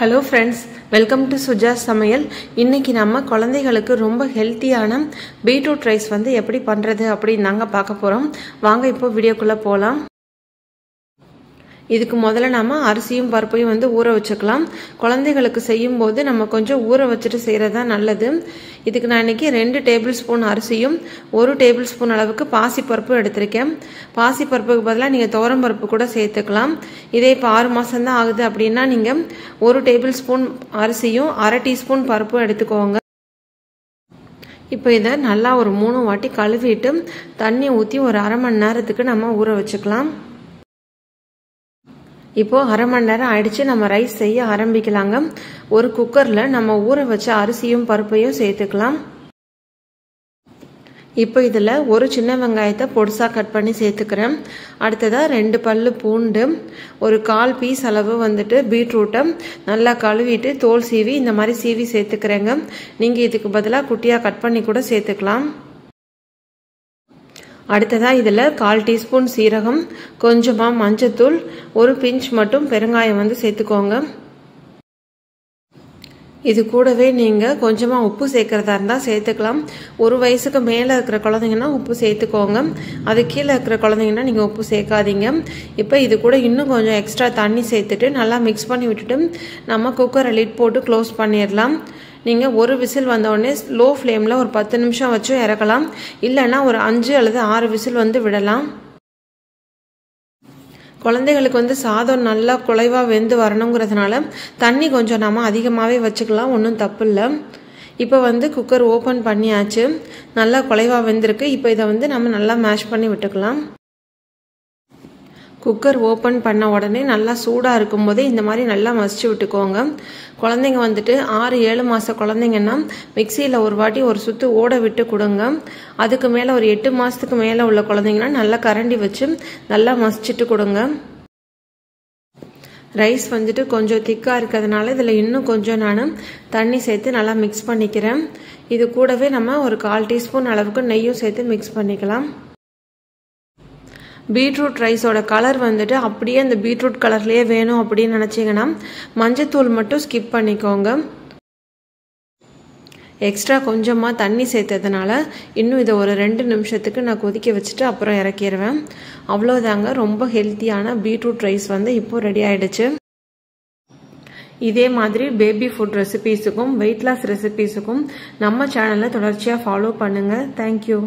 Hello friends, welcome to Suja's சமையல். இன்னைக்கு நம்ம குழந்தைகளுக்கு ரொம்ப ஹெல்தியான பீட்ரூட் ரைஸ் வந்து எப்படி பண்றது அப்படி நாங்க பார்க்க போறோம். வாங்க இப்போ வீடியோக்குள்ள போலாம். இதுக்கு முதல்ல நாம அரிசியும் பருப்பையும் வந்து ஊற வச்சுக்கலாம். குழந்தைகளுக்கு செய்யும்போது நம்ம கொஞ்சம் ஊற வச்சிட்டு செய்யறது நல்லது. இதுக்கு நான் இன்னைக்கு 2 டேபிள் ஸ்பூன் அரிசியும் 1 டேபிள் ஸ்பூன் அளவுக்கு பாசிப்பருப்பு எடுத்திருக்கேன். பாசிப்பருப்புக்கு பதிலா நீங்க துவரம் பருப்பு கூட சேர்த்துக்கலாம். இதே இப்போ 6 மாசம் தான் ஆகுது அப்படின்னா நீங்க 1 டேபிள் ஸ்பூன் அரிசியும் 1/2 டீஸ்பூன் பருப்பும் எடுத்துக்கோங்க. இப்போ இதை நல்லா ஒரு 3 வாட்டி கழுவிட்டு தண்ணி ஊற்றி ஒரு அரை மணி நேரத்துக்கு நம்ம ஊற வச்சுக்கலாம். இப்போ அரை மணி நேரம் ஆயிடுச்சு, நம்ம ரைஸ் செய்ய ஆரம்பிக்கலாங்க. ஒரு குக்கர்ல நம்ம ஊற வச்ச அரிசியும் பருப்பையும் சேர்த்துக்கலாம். இப்போ இதுல ஒரு சின்ன வெங்காயத்தை பொடிசா கட் பண்ணி சேர்த்துக்கிறேன். அடுத்ததா 2 பல்லு பூண்டு, ஒரு 1/4 பீஸ் அளவு வந்துட்டு பீட்ரூட்டை நல்லா கழுவிட்டு தோல் சீவி இந்த மாதிரி சீவி சேர்த்துக்கிறேங்க. நீங்க இதுக்கு பதிலாக குட்டியா கட் பண்ணி கூட சேர்த்துக்கலாம். அடுத்ததா இதுல 1/4 டீஸ்பூன் சீரகம், கொஞ்சமா மஞ்சத்தூள், ஒரு பிஞ்ச் மட்டும் பெருங்காயம் வந்து சேர்த்துக்கோங்க. இது கூடவே நீங்க கொஞ்சமா உப்பு சேர்க்கறதா இருந்தா சேர்த்துக்கலாம். 1 வயசுக்கு மேல இருக்கிற குழந்தைங்கன்னா உப்பு சேர்த்துக்கோங்க. அது கீழே இருக்கிற குழந்தைங்கன்னா நீங்க உப்பு சேர்க்காதீங்க. இப்போ இது கூட இன்னும் கொஞ்சம் எக்ஸ்ட்ரா தண்ணி சேர்த்துட்டு நல்லா மிக்ஸ் பண்ணி விட்டுட்டு நம்ம குக்கரை லிட் போட்டு க்ளோஸ் பண்ணிடலாம். நீங்க ஒரு விசில் வந்த உடனே லோ ஃப்ளேம்ல ஒரு 10 நிமிஷம் வச்சு இறக்கலாம். இல்லைன்னா ஒரு 5 அல்லது 6 விசில் வந்து விடலாம். குழந்தைகளுக்கு வந்து சாதம் நல்லா குழைவா வெந்து வரணுங்கிறதுனால தண்ணி கொஞ்சம் நாம அதிகமாகவே வச்சுக்கலாம், ஒன்றும் தப்பு இல்லை. இப்போ வந்து குக்கர் ஓப்பன் பண்ணியாச்சு, நல்லா குழைவா வெந்திருக்கு. இப்போ இதை வந்து நம்ம நல்லா மேஷ் பண்ணி விட்டுக்கலாம். குக்கர் ஓப்பன் பண்ண உடனே நல்லா சூடாக இருக்கும் போதே இந்த மாதிரி நல்லா மசிச்சு விட்டுக்கோங்க. குழந்தைங்க வந்துட்டு 6-7 மாத குழந்தைங்கன்னா மிக்சியில் ஒரு வாட்டி ஒரு சுற்று ஓட விட்டு கொடுங்க. அதுக்கு மேலே ஒரு 8 மாதத்துக்கு மேலே உள்ள குழந்தைங்கன்னா நல்லா கரண்டி வச்சு நல்லா மசிச்சுட்டு கொடுங்க. ரைஸ் வந்துட்டு கொஞ்சம் திக்காக இருக்கிறதுனால இதில் இன்னும் கொஞ்சம் நான் தண்ணி சேர்த்து நல்லா மிக்ஸ் பண்ணிக்கிறேன். இது கூடவே நம்ம ஒரு 1/4 டீஸ்பூன் அளவுக்கு நெய்யும் சேர்த்து மிக்ஸ் பண்ணிக்கலாம். பீட்ரூட் ரைஸோட கலர் வந்துட்டு அப்படியே அந்த பீட்ரூட் கலர்லேயே வேணும் அப்படின்னு நினச்சிங்கன்னா மஞ்சத்தூள் மட்டும் ஸ்கிப் பண்ணிக்கோங்க. எக்ஸ்ட்ரா கொஞ்சமாக தண்ணி சேர்த்ததுனால இன்னும் இதை ஒரு 2 நிமிஷத்துக்கு நான் கொதிக்க வச்சுட்டு அப்புறம் இறக்கிடுவேன். அவ்வளோதாங்க, ரொம்ப ஹெல்த்தியான பீட்ரூட் ரைஸ் வந்து இப்போ ரெடி ஆயிடுச்சு. இதே மாதிரி பேபி ஃபுட் ரெசிபீஸுக்கும் வெயிட் லாஸ் ரெசிபீஸுக்கும் நம்ம சேனலை தொடர்ச்சியாக ஃபாலோ பண்ணுங்கள். தேங்க்யூ.